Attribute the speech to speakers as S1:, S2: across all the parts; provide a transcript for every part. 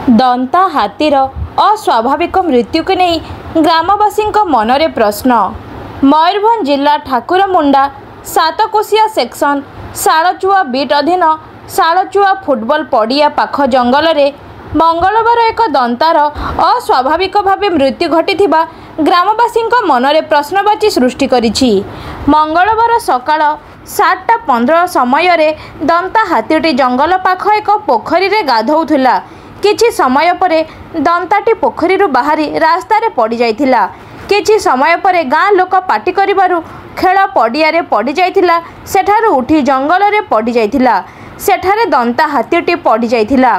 S1: दंता हाथीर अस्वाभाविक मृत्यु को नहीं ग्रामवासी मनरे प्रश्न। मयूरभंज जिला ठाकुरमुंडा सातकोशिया सेक्शन शालचुआ बीट अधीन शालचुआ फुटबॉल पड़िया पाख जंगल में मंगलवार एक दंतार अस्वाभाविक भाव मृत्यु घटी ग्रामवासी मनरे प्रश्नवाची सृष्टि करिछि। मंगलवार सकाळ 7:15 समय दंता हाथीटी जंगल पाख एक पोखरी रे गाधौथुला। किछि समय परे दंताटी पोखरी बाहरी रास्ता रे पड़ जाइथिला। किछि समय परे गाँ लोक पाटी करिबारु खेल पड़िया रे पड़ जाइथिला। सेठारु उठी जंगल रे पड़ जाइथिला। सेठारे दंता हाथीटी पड़ जाइथिला।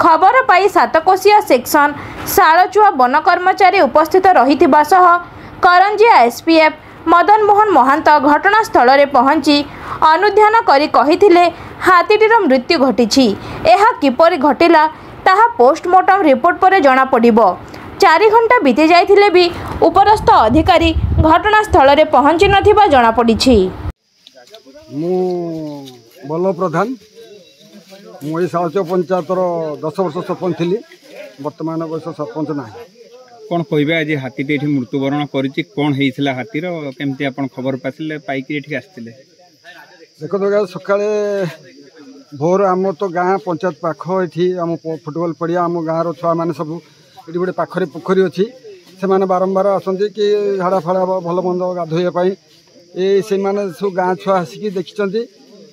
S1: खबर पाई सातकोशिया सेक्शन शालचुआ वन कर्मचारी उपस्थित रहिथिबा सह करंजिया एसपीएफ मदन मोहन महांत घटनास्थल रे पहुंची अनुध्यान करी कहिथिले हाथीटीर मृत्यु घटिछि। एहा किपरि घटिला ताहा पोस्टमार्टम रिपोर्ट पर जना पड़िबो। 4 घंटा बीती जाइथिले भी उपरस्थ अधिकारी घटनास्थल रे पहुंची नथिबा जना पड़िछि।
S2: मु बल्लभ प्रधान मुई शालचुआ पंचायतर 10 वर्ष सरपंच थी। वर्तमान वर्ष सरपंच ना
S3: कौन कहबे आज हाथीटी एठी मृत्युवरण करिछि कोन हेइथिला हाथीर केमती आपण खबर पासिले पाइकी एठी आस्तिले?
S2: देखो तो सकाळे भोर आम तो गाँ पंचायत पाख एठी आम फुटबॉल पड़िया आम गाँव छुआ मैंने सब ये गोटे पाखरे पोखरी अच्छी से माने बारंबार आसती कि झाड़ा फाड़ा भल मंद गाधोईवाई ये से माने सब गाँ छुआ आसिकी देखी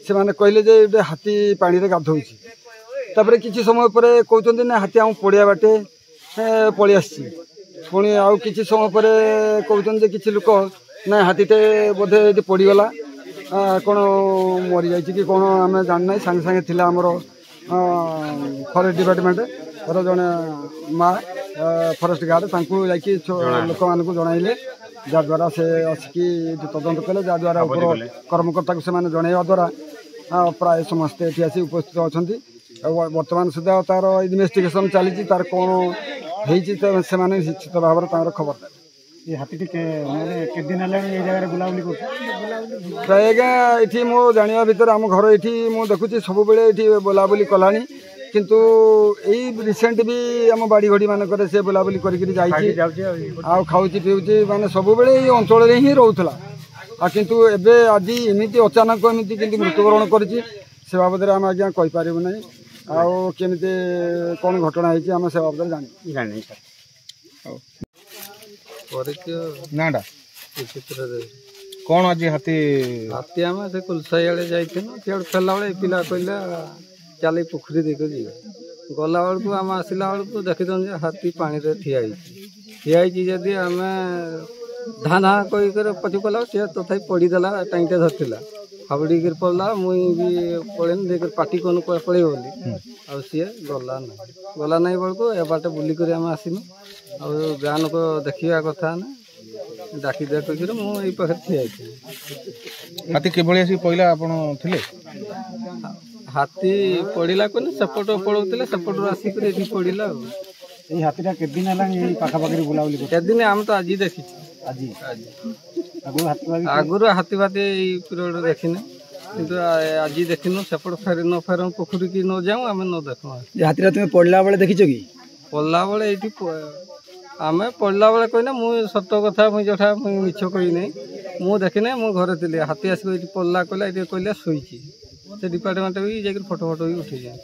S2: से माने कहले जे गोटे हाथी पानी रे गाधोउछि। तापर किछि समय पर कहते ना हाथी आम पड़िया बाटे पलि आसी पुणी आउ किछि समय पर कहते किछि लोक ना हाथीटे बोधे पड़गला कौन मरी जाइए कि कौन आम जाना सांगे सांगे थिला आमर फरेस्ट डिपार्टमेंट जड़े माँ फरेस्ट गार्ड तांकु जाकि लोक मान जनइले जद्वारा से आसिकी तदंत कले जद्वारा उपर कर्मकर्ता को से जनइवा द्वारा प्राय समस्ते ये आसी उपस्थित अच्छा। वर्तमान सुधा तार इन्वेस्टिगेशन चली तार कौन से निश्चित भाव में खबर
S4: ये हाथी के दिन जगह बुलाबुली
S2: प्राय ये मो जाना भितर आम घर ये मुझे देखुची सब बेले ये बुलाबुली कलानी किंतु यही रिसेंट भी आम बाड़ी घड़ी मानक से बुलाबुली करके खाऊची पीऊची माने सब बेले ये अंचल ही रोला किंतु एबे आज इमिति अचानक एमती कि मृत्युवरण करिछि से बाबद आम आज्ञा कहीपर ना आमती कौन घटना होती आम से बाबद जानी
S3: नाडा कौन आज हाथी
S5: हाथी आम से कुलसाई आड़े जाइथिनु सियाड़ फेरला बेले पिला कहला चल पोखरी देख जी गला बेलू आम आसला बेलू देखी हाथी पानी रे ठिया जदि आम धा धा कहीकर पछु कला सी तथा पड़ीदेला टाइमटे धरला हाबड़ी कर पड़ा मुई भी पड़ेन देख पाटी कौन पड़े बोली आ सी गला ना बेलू ए बाटे बुलिक आम आसनु आ गाँ लोक देखा कथा ना डाकी दे कह मुझे पाखे ठिया
S3: हाथी किभली पहला आपण थिले?
S5: हाथी पड़ा कहने सेपट पड़ोले सेपट आसिक पड़ा।
S4: हाथीटा के दिन है पाखापाखि बुलाबुली
S5: केदिन आम तो आज देखी आगुरी हाथी फाती पीरियड देखने किंतु आज देखिनु सेपट फेर न फेर पोखरी की न जाऊँ आम न देख।
S4: हाथीटा तुम पड़ला बेले देखीच कि
S5: पड़ला बेले ये आम पड़ला बेले कहना मुझे सत कथा मुझे जोटा मुझे मिछ कही ना मुझे देखना मो घर थी हाथी आसिक पड़ला कहला ये कहला शोची से डिपार्टमेंट भी जाकर फोटो फोटो भी उठे जाए।